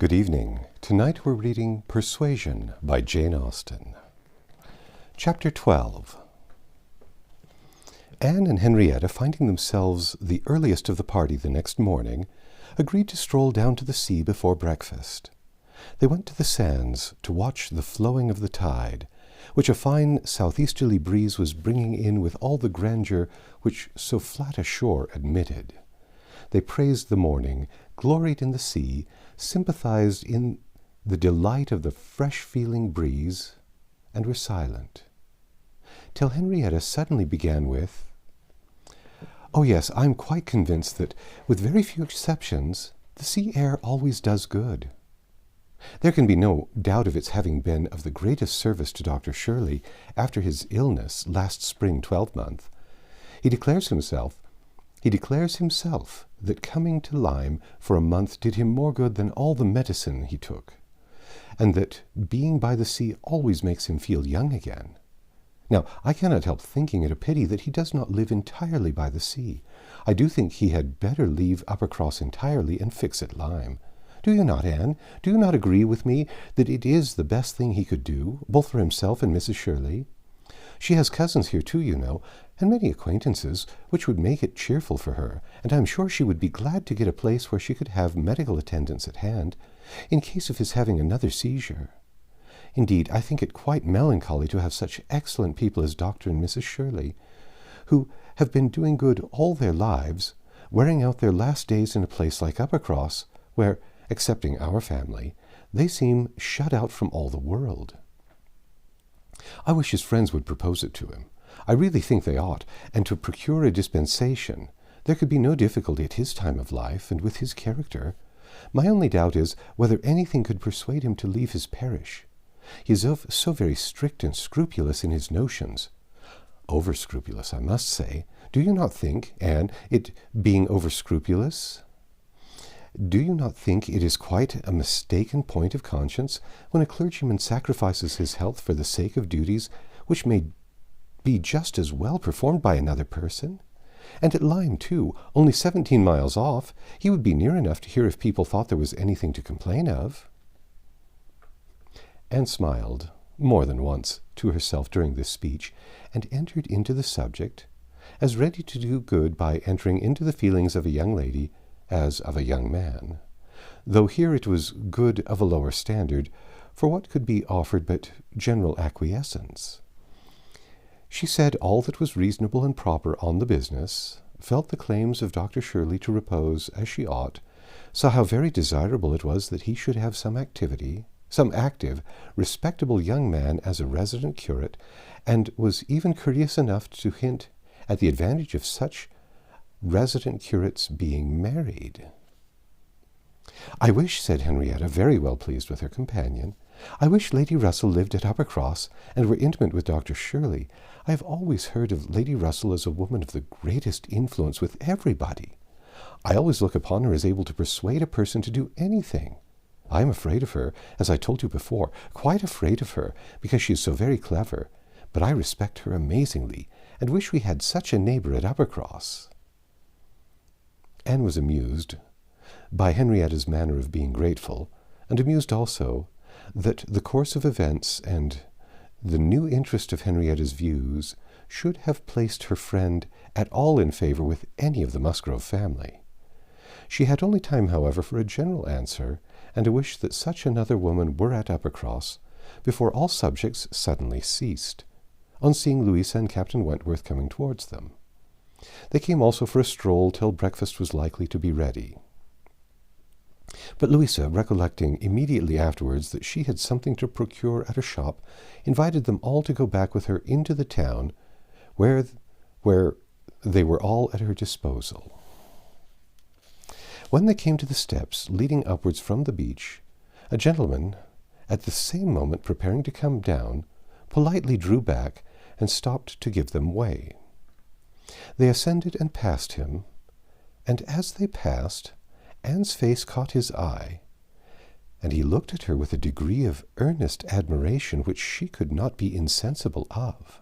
Good evening. Tonight we're reading Persuasion by Jane Austen. Chapter 12. Anne and Henrietta, finding themselves the earliest of the party the next morning, agreed to stroll down to the sea before breakfast. They went to the sands to watch the flowing of the tide, which a fine southeasterly breeze was bringing in with all the grandeur which so flat a shore admitted. They praised the morning, gloried in the sea, sympathized in the delight of the fresh-feeling breeze, and were silent, till Henrietta suddenly began with, "Oh yes, I'm quite convinced that, with very few exceptions, the sea air always does good. There can be no doubt of its having been of the greatest service to Dr. Shirley after his illness last spring 12-month. He declares himself that coming to Lyme for a month did him more good than all the medicine he took, and that being by the sea always makes him feel young again. Now, I cannot help thinking it a pity that he does not live entirely by the sea. I do think he had better leave Uppercross entirely and fix at Lyme. Do you not, Anne? Do you not agree with me that it is the best thing he could do, both for himself and Mrs. Shirley? She has cousins here too, you know, and many acquaintances, which would make it cheerful for her, and I am sure she would be glad to get a place where she could have medical attendance at hand, in case of his having another seizure. Indeed, I think it quite melancholy to have such excellent people as Dr. and Mrs. Shirley, who have been doing good all their lives, wearing out their last days in a place like Uppercross, where, excepting our family, they seem shut out from all the world. I wish his friends would propose it to him. I really think they ought, and to procure a dispensation. There could be no difficulty at his time of life, and with his character. My only doubt is whether anything could persuade him to leave his parish. He is so very strict and scrupulous in his notions. Over-scrupulous, I must say. Do you not think, Anne, it being over-scrupulous? Do you not think it is quite a mistaken point of conscience when a clergyman sacrifices his health for the sake of duties which may be just as well performed by another person? And at Lyme, too, only 17 miles off, he would be near enough to hear if people thought there was anything to complain of." Anne smiled more than once to herself during this speech, and entered into the subject, as ready to do good by entering into the feelings of a young lady as of a young man, though here it was good of a lower standard, for what could be offered but general acquiescence? She said all that was reasonable and proper on the business, felt the claims of Dr. Shirley to repose as she ought, saw how very desirable it was that he should have some activity, some active, respectable young man as a resident curate, and was even courteous enough to hint at the advantage of such resident curates being married. "I wish," said Henrietta, very well pleased with her companion, "I wish Lady Russell lived at Uppercross, and were intimate with Dr. Shirley. I have always heard of Lady Russell as a woman of the greatest influence with everybody. I always look upon her as able to persuade a person to do anything. I am afraid of her, as I told you before, quite afraid of her, because she is so very clever, but I respect her amazingly, and wish we had such a neighbor at Uppercross." Anne was amused by Henrietta's manner of being grateful, and amused also that the course of events and the new interest of Henrietta's views should have placed her friend at all in favor with any of the Musgrove family. She had only time, however, for a general answer, and a wish that such another woman were at Uppercross, before all subjects suddenly ceased, on seeing Louisa and Captain Wentworth coming towards them. They came also for a stroll till breakfast was likely to be ready. But Louisa, recollecting immediately afterwards that she had something to procure at a shop, invited them all to go back with her into the town, where they were all at her disposal. When they came to the steps leading upwards from the beach, a gentleman, at the same moment preparing to come down, politely drew back and stopped to give them way. They ascended and passed him, and as they passed, Anne's face caught his eye, and he looked at her with a degree of earnest admiration which she could not be insensible of.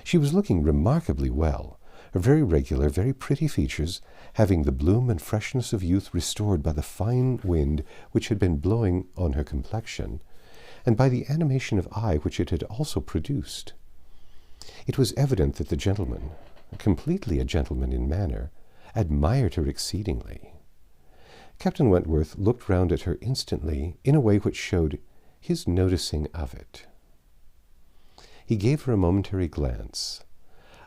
She was looking remarkably well. her very regular, very pretty features having the bloom and freshness of youth restored by the fine wind which had been blowing on her complexion, and by the animation of eye which it had also produced. It was evident that the gentleman, completely a gentleman in manner, admired her exceedingly. Captain Wentworth looked round at her instantly in a way which showed his noticing of it. He gave her a momentary glance,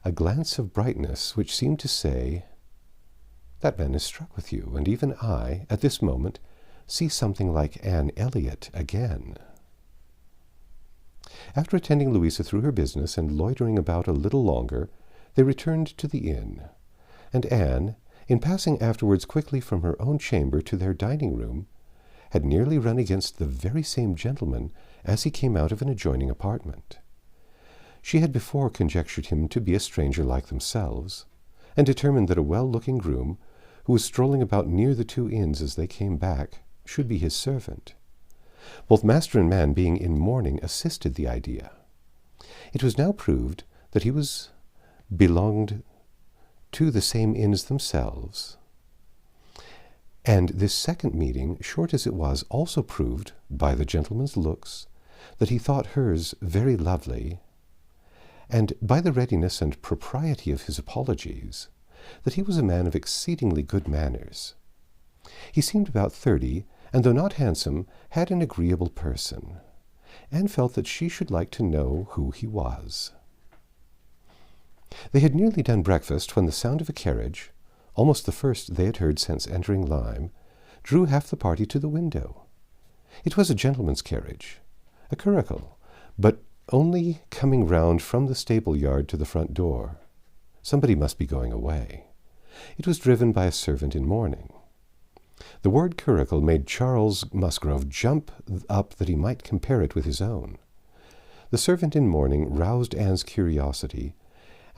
a glance of brightness which seemed to say, "That man is struck with you, and even I, at this moment, see something like Anne Elliot again." After attending Louisa through her business and loitering about a little longer, they returned to the inn, and Anne, in passing afterwards quickly from her own chamber to their dining-room, had nearly run against the very same gentleman as he came out of an adjoining apartment. She had before conjectured him to be a stranger like themselves, and determined that a well-looking groom, who was strolling about near the two inns as they came back, should be his servant. Both master and man being in mourning assisted the idea. It was now proved that he belonged to the same inns themselves, and this second meeting, short as it was, also proved, by the gentleman's looks, that he thought hers very lovely, and by the readiness and propriety of his apologies, that he was a man of exceedingly good manners. He seemed about 30, and though not handsome, had an agreeable person, and felt that she should like to know who he was. They had nearly done breakfast when the sound of a carriage, almost the first they had heard since entering Lyme, drew half the party to the window. It was a gentleman's carriage, a curricle, but only coming round from the stable-yard to the front door. Somebody must be going away. It was driven by a servant in mourning. The word curricle made Charles Musgrove jump up that he might compare it with his own. The servant in mourning roused Anne's curiosity,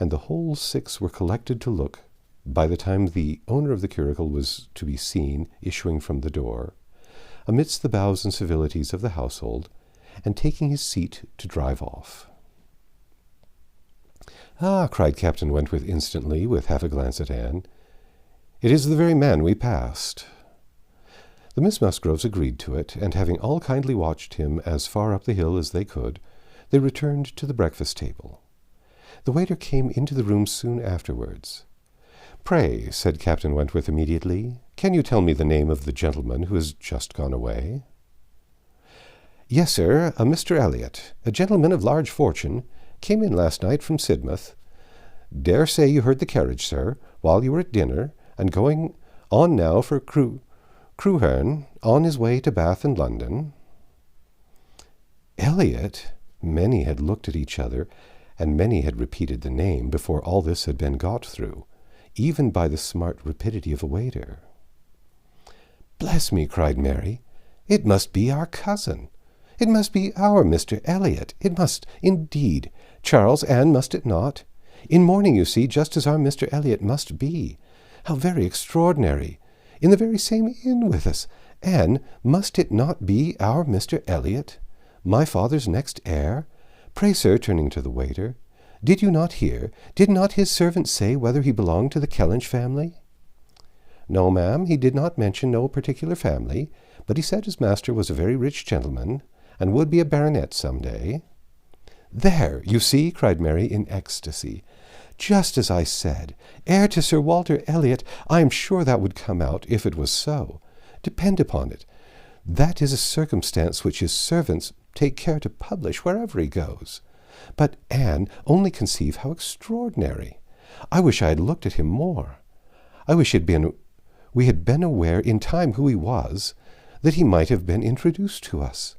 and the whole six were collected to look, by the time the owner of the curricle was to be seen issuing from the door, amidst the bows and civilities of the household, and taking his seat to drive off. "Ah," cried Captain Wentworth instantly, with half a glance at Anne, "it is the very man we passed." The Miss Musgroves agreed to it, and having all kindly watched him as far up the hill as they could, they returned to the breakfast table. The waiter came into the room soon afterwards. "Pray," said Captain Wentworth immediately, "can you tell me the name of the gentleman who has just gone away?" "Yes, sir, a Mr. Elliot, a gentleman of large fortune, came in last night from Sidmouth. Dare say you heard the carriage, sir, while you were at dinner, and going on now for Crewherne, on his way to Bath and London." Elliot! Many had looked at each other, and many had repeated the name before all this had been got through, even by the smart rapidity of a waiter. "Bless me," cried Mary, "it must be our cousin. It must be our Mr. Elliot. It must, indeed. Charles, Anne, must it not? In mourning, you see, just as our Mr. Elliot must be. How very extraordinary! In the very same inn with us. Anne, must it not be our Mr. Elliot, my father's next heir? Pray, sir," turning to the waiter, "did you not hear? Did not his servant say whether he belonged to the Kellynch family?" "No, ma'am, he did not mention no particular family, but he said his master was a very rich gentleman, and would be a baronet some day." "There, you see," cried Mary in ecstasy. "Just as I said. Heir to Sir Walter Elliot. I am sure that would come out, if it was so. Depend upon it, that is a circumstance which his servants take care to publish wherever he goes. But, Anne, only conceive how extraordinary. I wish I had looked at him more. I wish we had been aware in time who he was, that he might have been introduced to us.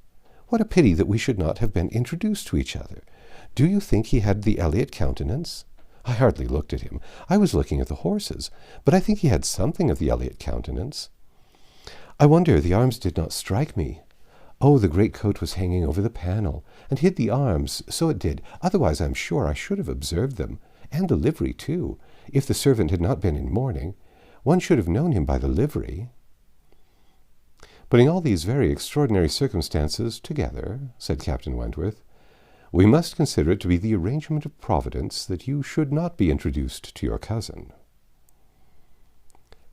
What a pity that we should not have been introduced to each other. Do you think he had the Elliot countenance? I hardly looked at him. I was looking at the horses, but I think he had something of the Elliot countenance. I wonder the arms did not strike me. Oh, the great coat was hanging over the panel, and hid the arms, so it did. Otherwise, I'm sure I should have observed them, and the livery, too. If the servant had not been in mourning, one should have known him by the livery." "Putting all these very extraordinary circumstances together," said Captain Wentworth, We must consider it to be the arrangement of Providence that you should not be introduced to your cousin."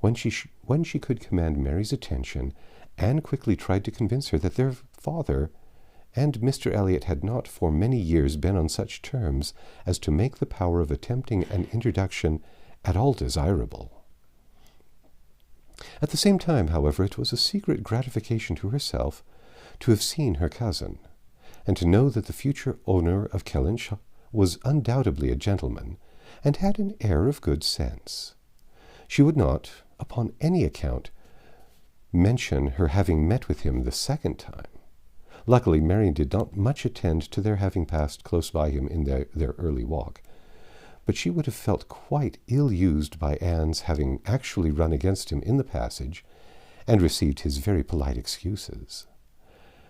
When she could command Mary's attention, Anne quickly tried to convince her that their father and Mr. Elliot had not for many years been on such terms as to make the power of attempting an introduction at all desirable. At the same time, however, it was a secret gratification to herself to have seen her cousin, and to know that the future owner of Kellynch was undoubtedly a gentleman, and had an air of good sense. She would not, upon any account, mention her having met with him the second time. Luckily, Mary did not much attend to their having passed close by him in their early walk, but she would have felt quite ill-used by Anne's having actually run against him in the passage, and received his very polite excuses,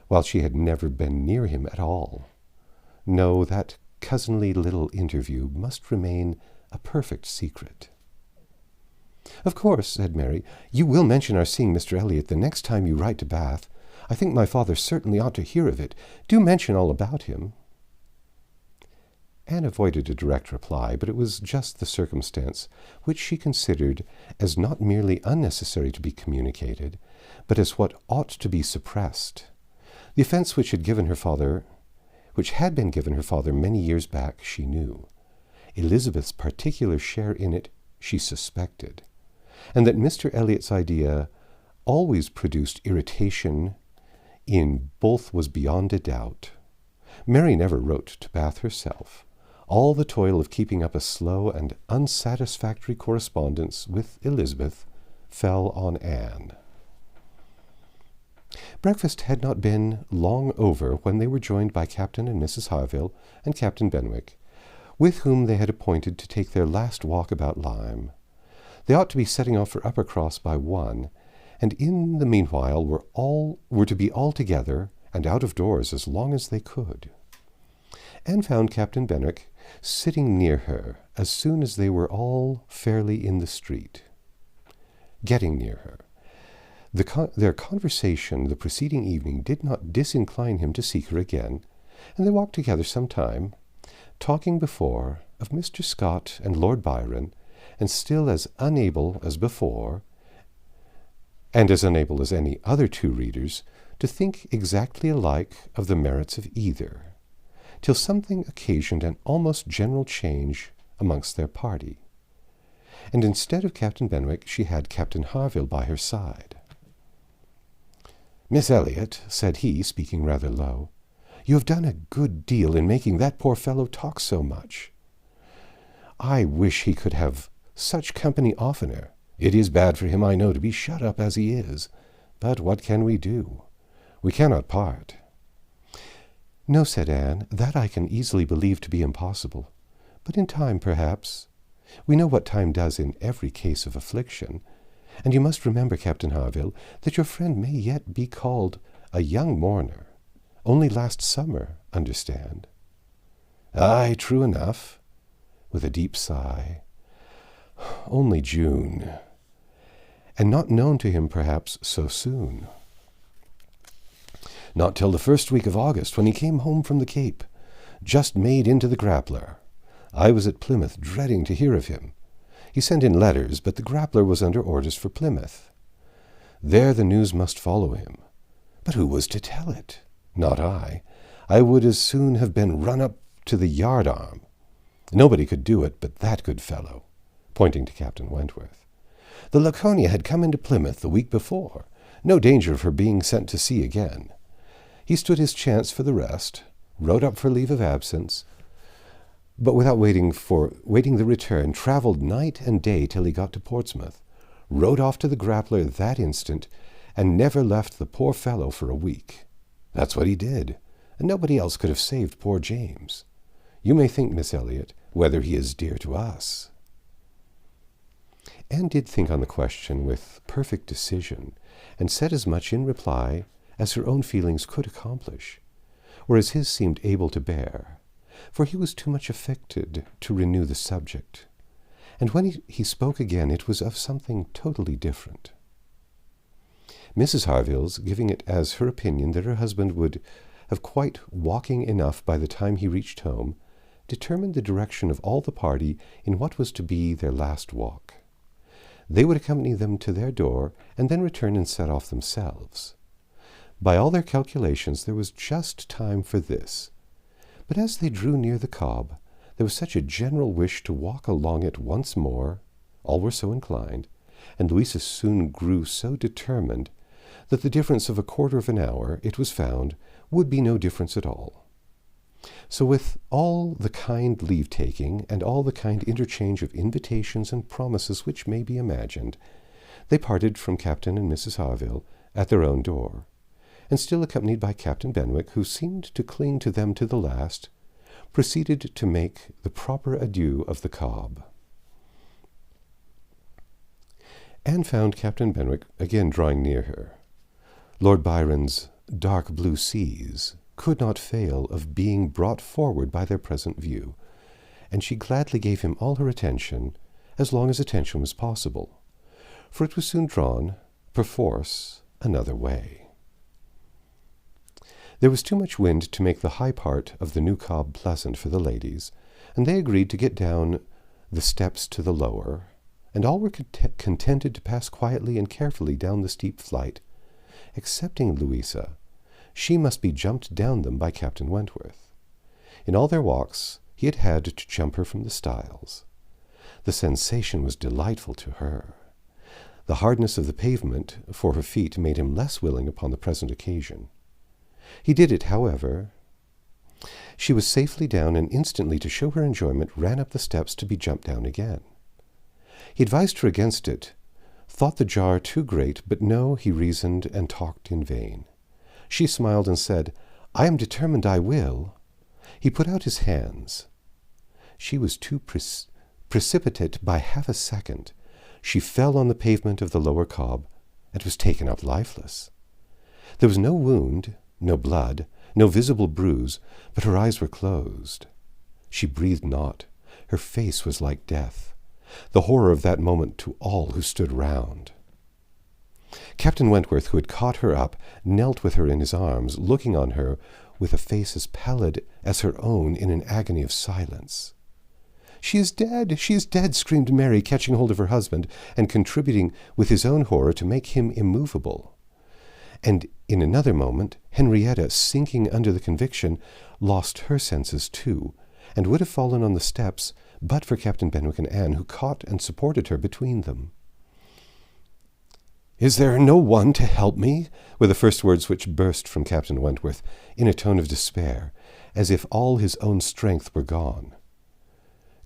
while she had never been near him at all. No, that cousinly little interview must remain a perfect secret. "Of course," said Mary, "you will mention our seeing Mr. Elliot the next time you write to Bath. I think my father certainly ought to hear of it. Do mention all about him." Anne avoided a direct reply, but it was just the circumstance which she considered as not merely unnecessary to be communicated, but as what ought to be suppressed. The offence which had been given her father many years back, she knew. Elizabeth's particular share in it she suspected, and that Mr. Elliot's idea always produced irritation in both was beyond a doubt. Mary never wrote to Bath herself. All the toil of keeping up a slow and unsatisfactory correspondence with Elizabeth fell on Anne. Breakfast had not been long over when they were joined by Captain and Mrs. Harville and Captain Benwick, with whom they had appointed to take their last walk about Lyme. They ought to be setting off for Uppercross by 1, and in the meanwhile were to be all together and out of doors as long as they could. Anne found Captain Benwick sitting near her as soon as they were all fairly in the street. Getting near her, their conversation the preceding evening did not disincline him to seek her again, and they walked together some time, talking before of Mr. Scott and Lord Byron, and still as unable as before, and as unable as any other two readers, to think exactly alike of the merits of either, till something occasioned an almost general change amongst their party, and instead of Captain Benwick she had Captain Harville by her side. "Miss Elliot," said he, speaking rather low, "you have done a good deal in making that poor fellow talk so much. I wish he could have such company oftener. It is bad for him, I know, to be shut up as he is, but what can we do? We cannot part." "No," said Anne, "that I can easily believe to be impossible. But in time, perhaps. We know what time does in every case of affliction. And you must remember, Captain Harville, that your friend may yet be called a young mourner. Only last summer, understand." "Aye, true enough," with a deep sigh. "Only June. And not known to him, perhaps, so soon." "Not till the first week of August, when he came home from the Cape, just made into the Grappler. I was at Plymouth, dreading to hear of him. He sent in letters, but the Grappler was under orders for Plymouth. There the news must follow him. But who was to tell it? Not I. I would as soon have been run up to the yard-arm. Nobody could do it but that good fellow," pointing to Captain Wentworth. "The Laconia had come into Plymouth the week before. No danger of her being sent to sea again. He stood his chance for the rest, wrote up for leave of absence, but without waiting the return, travelled night and day till he got to Portsmouth, rode off to the Grappler that instant, and never left the poor fellow for a week. That's what he did, and nobody else could have saved poor James. You may think, Miss Elliot, whether he is dear to us." Anne did think on the question with perfect decision, and said as much in reply as her own feelings could accomplish, or as his seemed able to bear, for he was too much affected to renew the subject, and when he spoke again it was of something totally different. Mrs. Harville's giving it as her opinion that her husband would of quite walking enough by the time he reached home, determined the direction of all the party in what was to be their last walk. They would accompany them to their door, and then return and set off themselves. By all their calculations, there was just time for this. But as they drew near the cob, there was such a general wish to walk along it once more, all were so inclined, and Louisa soon grew so determined, that the difference of a quarter of an hour, it was found, would be no difference at all. So with all the kind leave-taking, and all the kind interchange of invitations and promises which may be imagined, they parted from Captain and Mrs. Harville at their own door, and still accompanied by Captain Benwick, who seemed to cling to them to the last, proceeded to make the proper adieu of the cob. Anne found Captain Benwick again drawing near her. Lord Byron's dark blue seas could not fail of being brought forward by their present view, and she gladly gave him all her attention, as long as attention was possible, for it was soon drawn, perforce, another way. There was too much wind to make the high part of the new cob pleasant for the ladies, and they agreed to get down the steps to the lower, and all were contented to pass quietly and carefully down the steep flight, excepting Louisa. She must be jumped down them by Captain Wentworth. In all their walks he had had to jump her from the stiles. The sensation was delightful to her. The hardness of the pavement for her feet made him less willing upon the present occasion. He did it, however. She was safely down, and instantly, to show her enjoyment, ran up the steps to be jumped down again. He advised her against it, thought the jar too great, but no, he reasoned and talked in vain. She smiled and said, "I am determined I will." He put out his hands. She was too precipitate by half a second. She fell on the pavement of the lower cob, and was taken up lifeless. There was no wound, no blood, no visible bruise, but her eyes were closed. She breathed not. Her face was like death. The horror of that moment to all who stood round. Captain Wentworth, who had caught her up, knelt with her in his arms, looking on her with a face as pallid as her own in an agony of silence. "She is dead! She is dead!" screamed Mary, catching hold of her husband, and contributing with his own horror to make him immovable. And in another moment, Henrietta, sinking under the conviction, lost her senses too, and would have fallen on the steps, but for Captain Benwick and Anne, who caught and supported her between them. "Is there no one to help me?" were the first words which burst from Captain Wentworth, in a tone of despair, as if all his own strength were gone.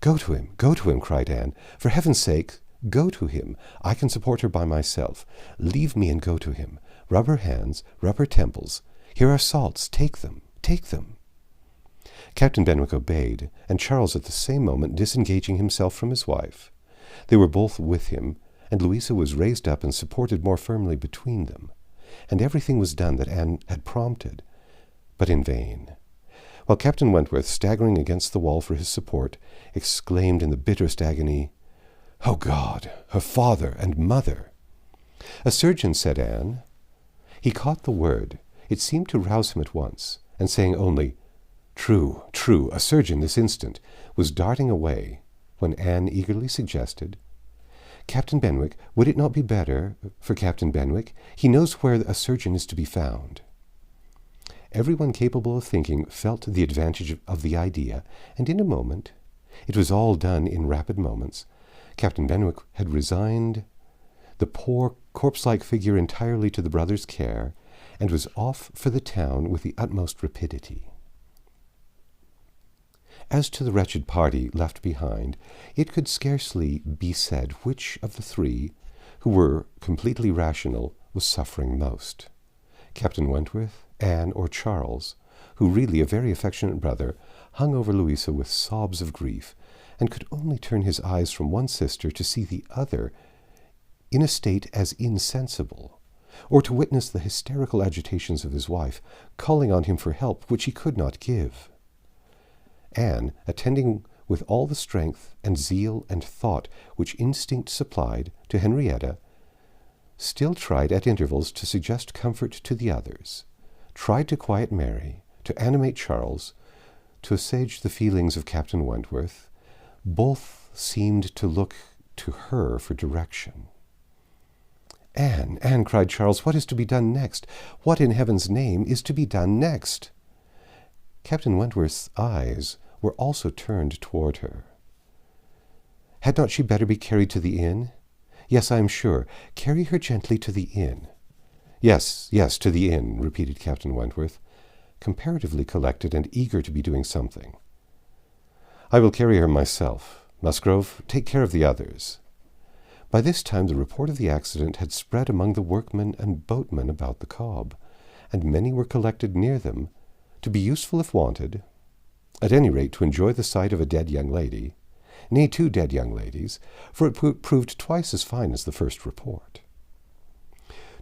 Go to him," cried Anne. "For heaven's sake, go to him. I can support her by myself. Leave me and go to him. Rub her hands, rub her temples. Here are salts. Take them, take them." Captain Benwick obeyed, and Charles at the same moment disengaging himself from his wife. They were both with him, and Louisa was raised up and supported more firmly between them, and everything was done that Anne had prompted, but in vain. While Captain Wentworth, staggering against the wall for his support, exclaimed in the bitterest agony, "O God, her father and mother!" "A surgeon," said Anne. He caught the word. It seemed to rouse him at once, and saying only, "True, true, a surgeon this instant," was darting away, when Anne eagerly suggested, "Captain Benwick, would it not be better for Captain Benwick? He knows where a surgeon is to be found." Everyone capable of thinking felt the advantage of the idea, and in a moment, it was all done in rapid moments, Captain Benwick had resigned the poor corpse-like figure entirely to the brothers' care, and was off for the town with the utmost rapidity. As to the wretched party left behind, it could scarcely be said which of the three, who were completely rational, was suffering most. Captain Wentworth, Anne, or Charles, who, really a very affectionate brother, hung over Louisa with sobs of grief, and could only turn his eyes from one sister to see the other in a state as insensible, or to witness the hysterical agitations of his wife, calling on him for help which he could not give. Anne, attending with all the strength and zeal and thought which instinct supplied to Henrietta, still tried at intervals to suggest comfort to the others, tried to quiet Mary, to animate Charles, to assuage the feelings of Captain Wentworth. Both seemed to look to her for direction. Anne, cried Charles, what is to be done next? What in heaven's name is to be done next? Captain Wentworth's eyes were also turned toward her. Had not she better be carried to the inn? Yes, I am sure. Carry her gently to the inn. Yes, to the inn, repeated Captain Wentworth, comparatively collected and eager to be doing something. I will carry her myself. Musgrove, take care of the others. By this time the report of the accident had spread among the workmen and boatmen about the Cobb, and many were collected near them, to be useful if wanted, at any rate to enjoy the sight of a dead young lady, nay, 2 dead young ladies, for it proved twice as fine as the first report.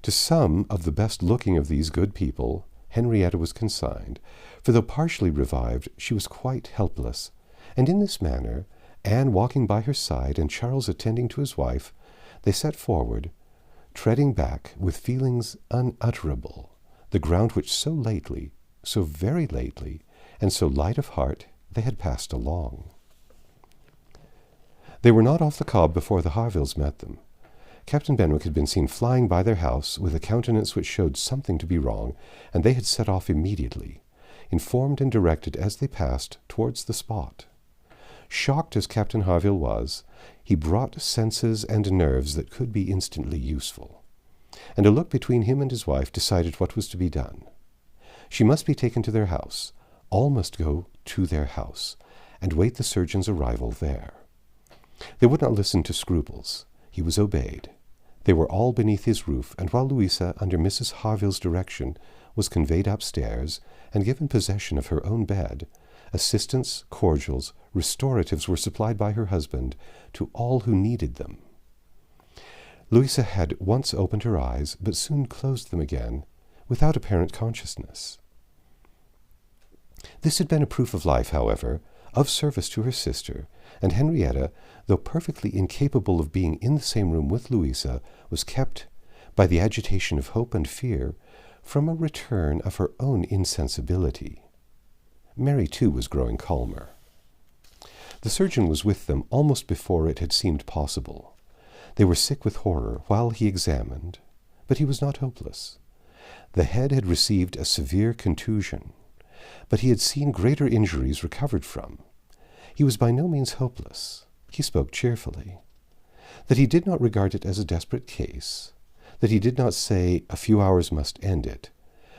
To some of the best-looking of these good people Henrietta was consigned, for though partially revived, she was quite helpless, and in this manner, Anne walking by her side and Charles attending to his wife, they set forward, treading back with feelings unutterable, the ground which so lately, so very lately, and so light of heart they had passed along. They were not off the Cobb before the Harvilles met them. Captain Benwick had been seen flying by their house with a countenance which showed something to be wrong, and they had set off immediately, informed and directed as they passed towards the spot. Shocked as Captain Harville was, he brought senses and nerves that could be instantly useful, and a look between him and his wife decided what was to be done. She must be taken to their house. All must go to their house, and wait the surgeon's arrival there. They would not listen to scruples. He was obeyed. They were all beneath his roof, and while Louisa, under Mrs. Harville's direction, was conveyed upstairs and given possession of her own bed, assistance, cordials, restoratives were supplied by her husband to all who needed them. Louisa had once opened her eyes, but soon closed them again, without apparent consciousness. This had been a proof of life, however, of service to her sister, and Henrietta, though perfectly incapable of being in the same room with Louisa, was kept, by the agitation of hope and fear, from a return of her own insensibility. Mary, too, was growing calmer. The surgeon was with them almost before it had seemed possible. They were sick with horror while he examined, but he was not hopeless. The head had received a severe contusion, but he had seen greater injuries recovered from. He was by no means hopeless. He spoke cheerfully. That he did not regard it as a desperate case, that he did not say a few hours must end it,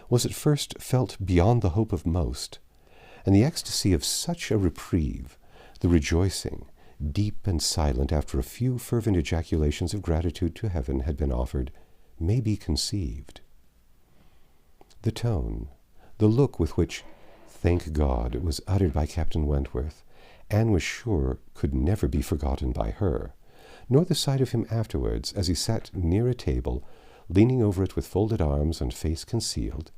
was at first felt beyond the hope of most, and the ecstasy of such a reprieve, the rejoicing, deep and silent after a few fervent ejaculations of gratitude to heaven had been offered, may be conceived. The tone, the look with which, thank God, was uttered by Captain Wentworth, Anne was sure could never be forgotten by her, nor the sight of him afterwards, as he sat near a table, leaning over it with folded arms and face concealed,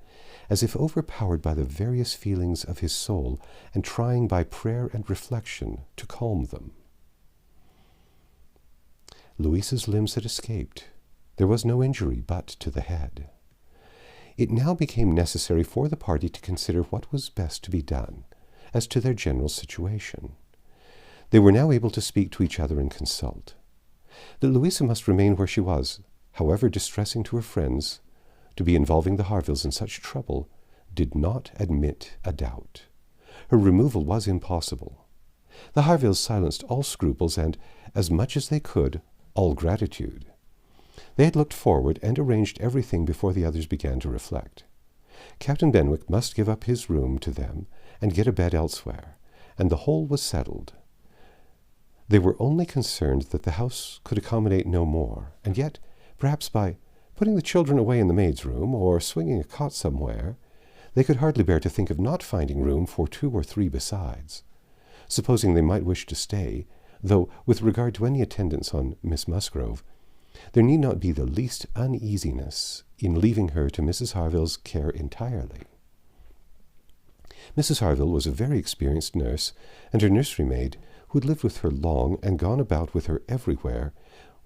as if overpowered by the various feelings of his soul, and trying by prayer and reflection to calm them. Louisa's limbs had escaped. There was no injury but to the head. It now became necessary for the party to consider what was best to be done, as to their general situation. They were now able to speak to each other and consult. That Louisa must remain where she was, however distressing to her friends, to be involving the Harvilles in such trouble, did not admit a doubt. Her removal was impossible. The Harvilles silenced all scruples and, as much as they could, all gratitude. They had looked forward and arranged everything before the others began to reflect. Captain Benwick must give up his room to them and get a bed elsewhere, and the whole was settled. They were only concerned that the house could accommodate no more, and yet, perhaps by putting the children away in the maid's room, or swinging a cot somewhere, they could hardly bear to think of not finding room for 2 or 3 besides. Supposing they might wish to stay, though with regard to any attendance on Miss Musgrove, there need not be the least uneasiness in leaving her to Mrs. Harville's care entirely. Mrs. Harville was a very experienced nurse, and her nursery maid, who had lived with her long and gone about with her everywhere,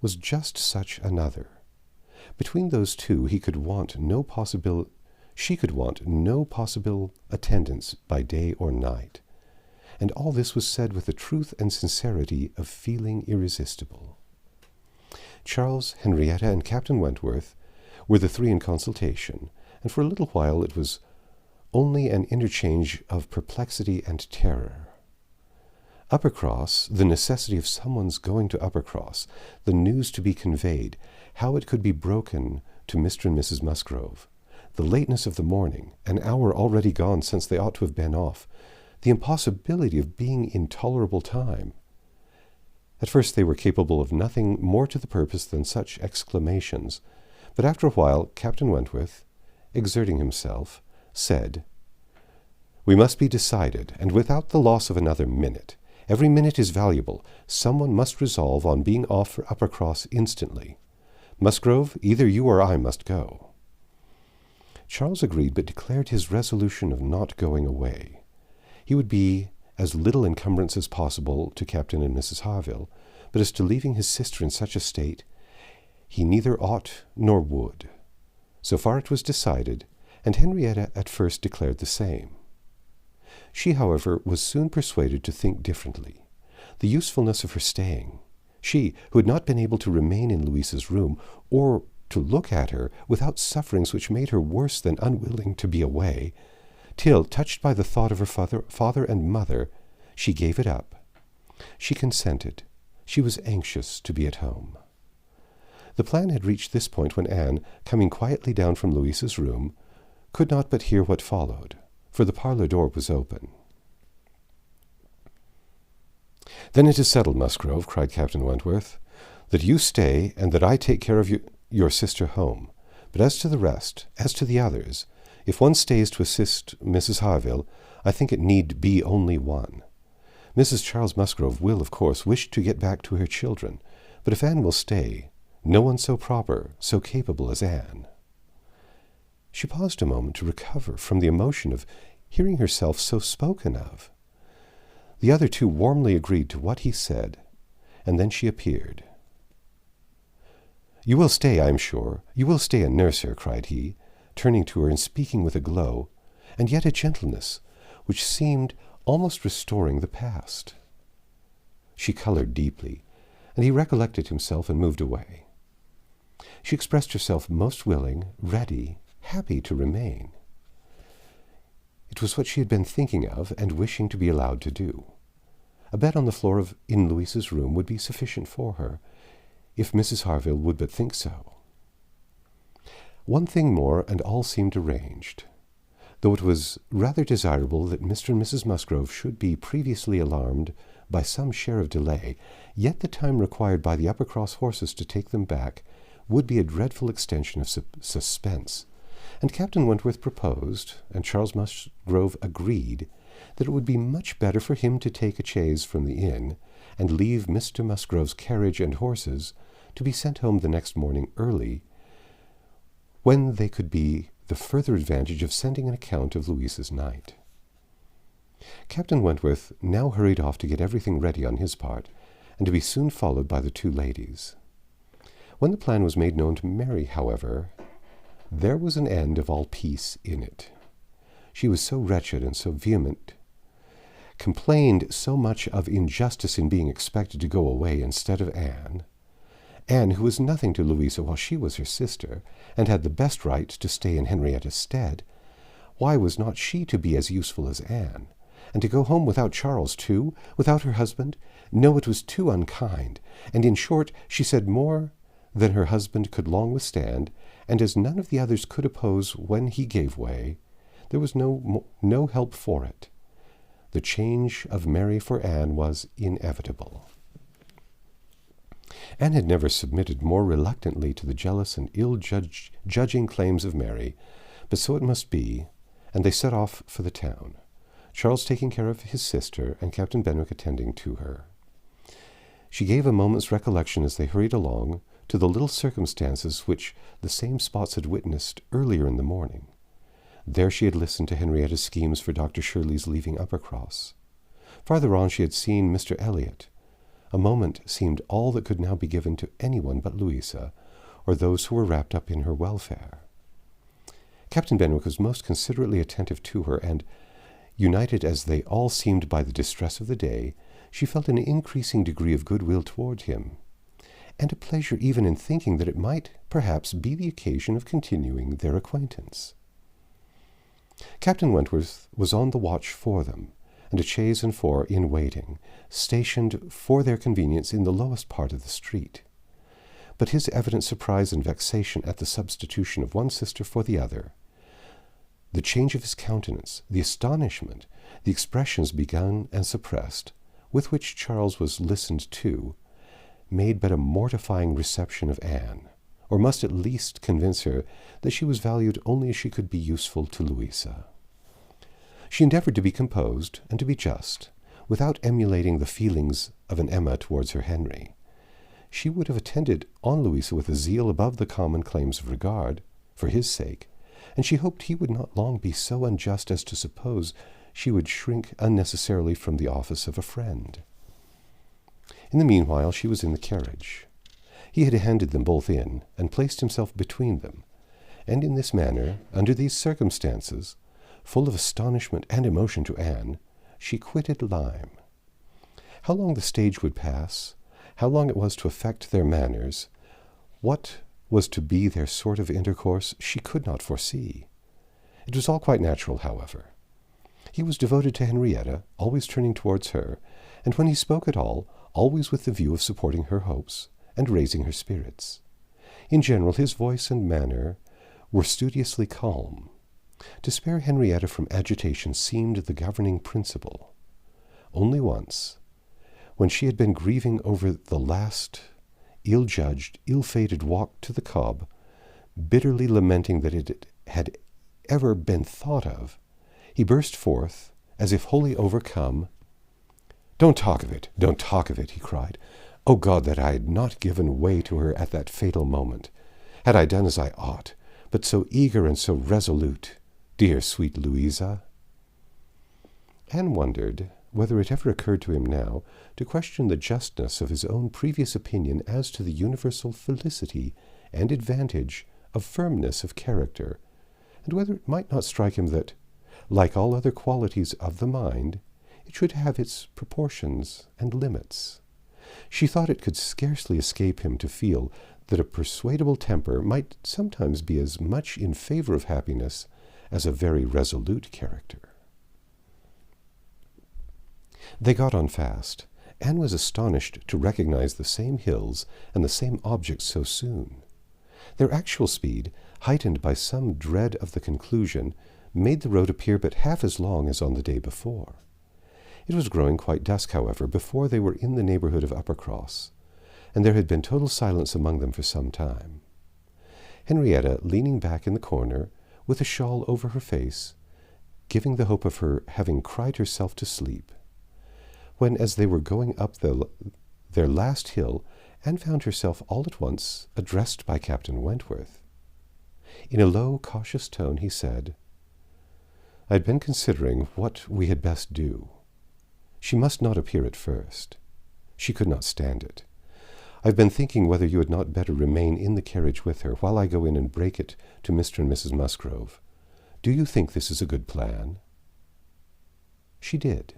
was just such another. Between those two he could want no possible. She could want no possible attendance by day or night, and all this was said with the truth and sincerity of feeling irresistible. Charles, Henrietta, and Captain Wentworth were the three in consultation, and for a little while it was only an interchange of perplexity and terror. Uppercross, the necessity of someone's going to Uppercross, the news to be conveyed, how it could be broken to Mr. and Mrs. Musgrove, the lateness of the morning, an hour already gone since they ought to have been off, the impossibility of being in tolerable time. At first they were capable of nothing more to the purpose than such exclamations, but after a while Captain Wentworth, exerting himself, said, "We must be decided, and without the loss of another minute. Every minute is valuable. Someone must resolve on being off for Uppercross instantly. Musgrove, either you or I must go." Charles agreed, but declared his resolution of not going away. He would be as little encumbrance as possible to Captain and Mrs. Harville, but as to leaving his sister in such a state, he neither ought nor would. So far it was decided, and Henrietta at first declared the same. She, however, was soon persuaded to think differently. The usefulness of her staying, she, who had not been able to remain in Louisa's room, or to look at her without sufferings which made her worse than unwilling to be away, till, touched by the thought of her father and mother, she gave it up. She consented. She was anxious to be at home. The plan had reached this point when Anne, coming quietly down from Louisa's room, could not but hear what followed, for the parlour door was open. "Then it is settled, Musgrove," cried Captain Wentworth, "that you stay, and that I take care of your sister home. But as to the rest, as to the others, if one stays to assist Mrs. Harville, I think it need be only one. Mrs. Charles Musgrove will, of course, wish to get back to her children, but if Anne will stay, no one so proper, so capable as Anne." She paused a moment to recover from the emotion of hearing herself so spoken of. The other two warmly agreed to what he said, and then she appeared. "You will stay, I am sure. You will stay and nurse her," cried he, turning to her and speaking with a glow, and yet a gentleness, which seemed almost restoring the past. She coloured deeply, and he recollected himself and moved away. She expressed herself most willing, ready, happy to remain. It was what she had been thinking of and wishing to be allowed to do. A bed on the floor in Louisa's room would be sufficient for her, if Mrs. Harville would but think so. One thing more, and all seemed arranged. Though it was rather desirable that Mr. and Mrs. Musgrove should be previously alarmed by some share of delay, yet the time required by the Uppercross horses to take them back would be a dreadful extension of suspense, and Captain Wentworth proposed, and Charles Musgrove agreed, that it would be much better for him to take a chaise from the inn, and leave Mr. Musgrove's carriage and horses to be sent home the next morning early, when they could be the further advantage of sending an account of Louisa's night. Captain Wentworth now hurried off to get everything ready on his part, and to be soon followed by the two ladies. When the plan was made known to Mary, however, there was an end of all peace in it. She was so wretched and so vehement, complained so much of injustice in being expected to go away instead of Anne, who was nothing to Louisa while she was her sister, and had the best right to stay in Henrietta's stead. Why was not she to be as useful as Anne? And to go home without Charles, too, without her husband? No, it was too unkind, and in short she said more than her husband could long withstand, and as none of the others could oppose when he gave way, there was no help for it. The change of Mary for Anne was inevitable. Anne had never submitted more reluctantly to the jealous and ill-judging claims of Mary, but so it must be, and they set off for the town, Charles taking care of his sister and Captain Benwick attending to her. She gave a moment's recollection as they hurried along to the little circumstances which the same spots had witnessed earlier in the morning. There she had listened to Henrietta's schemes for Dr. Shirley's leaving Uppercross. Farther on she had seen Mr. Elliot. A moment seemed all that could now be given to anyone but Louisa, or those who were wrapped up in her welfare. Captain Benwick was most considerately attentive to her, and, united as they all seemed by the distress of the day, she felt an increasing degree of goodwill toward him, and a pleasure even in thinking that it might perhaps be the occasion of continuing their acquaintance. Captain Wentworth was on the watch for them, and a chaise and four in waiting, stationed for their convenience in the lowest part of the street. But his evident surprise and vexation at the substitution of one sister for the other, the change of his countenance, the astonishment, the expressions begun and suppressed, with which Charles was listened to, made but a mortifying reception of Anne, or must at least convince her that she was valued only as she could be useful to Louisa. She endeavored to be composed and to be just, without emulating the feelings of an Emma towards her Henry. She would have attended on Louisa with a zeal above the common claims of regard, for his sake, and she hoped he would not long be so unjust as to suppose she would shrink unnecessarily from the office of a friend. In the meanwhile she was in the carriage. He had handed them both in, and placed himself between them, and in this manner, under these circumstances, full of astonishment and emotion to Anne, she quitted Lyme. How long the stage would pass, how long it was to affect their manners, what was to be their sort of intercourse, she could not foresee. It was all quite natural, however. He was devoted to Henrietta, always turning towards her, and when he spoke at all, always with the view of supporting her hopes and raising her spirits. In general, his voice and manner were studiously calm. To spare Henrietta from agitation seemed the governing principle. Only once, when she had been grieving over the last ill-judged, ill-fated walk to the Cobb, bitterly lamenting that it had ever been thought of, he burst forth, as if wholly overcome. "Don't talk of it, don't talk of it," he cried. "O God, that I had not given way to her at that fatal moment! Had I done as I ought, but so eager and so resolute! Dear, sweet Louisa!" Anne wondered whether it ever occurred to him now to question the justness of his own previous opinion as to the universal felicity and advantage of firmness of character, and whether it might not strike him that, like all other qualities of the mind, it should have its proportions and limits. She thought it could scarcely escape him to feel that a persuadable temper might sometimes be as much in favor of happiness as a very resolute character. They got on fast. Anne was astonished to recognize the same hills and the same objects so soon. Their actual speed, heightened by some dread of the conclusion, made the road appear but half as long as on the day before. It was growing quite dusk, however, before they were in the neighborhood of Uppercross, and there had been total silence among them for some time. Henrietta, leaning back in the corner, with a shawl over her face, giving the hope of her having cried herself to sleep, when, as they were going up their last hill, Anne found herself all at once addressed by Captain Wentworth. In a low, cautious tone he said, "I had been considering what we had best do. She must not appear at first. She could not stand it. I've been thinking whether you had not better remain in the carriage with her while I go in and break it to Mr. and Mrs. Musgrove. Do you think this is a good plan?" She did.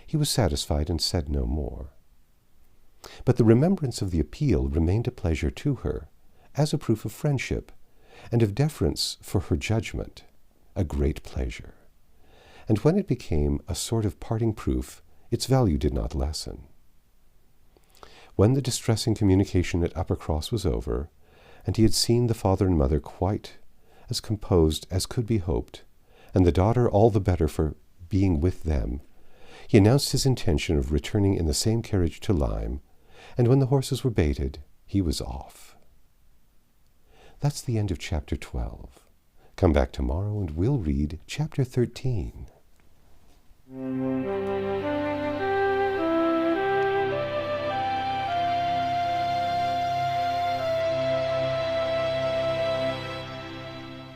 He was satisfied and said no more. But the remembrance of the appeal remained a pleasure to her, as a proof of friendship, and of deference for her judgment, a great pleasure. And when it became a sort of parting proof, its value did not lessen. When the distressing communication at Uppercross was over, and he had seen the father and mother quite as composed as could be hoped, and the daughter all the better for being with them, he announced his intention of returning in the same carriage to Lyme, and when the horses were baited, he was off. That's the end of chapter 12. Come back tomorrow and we'll read chapter 13.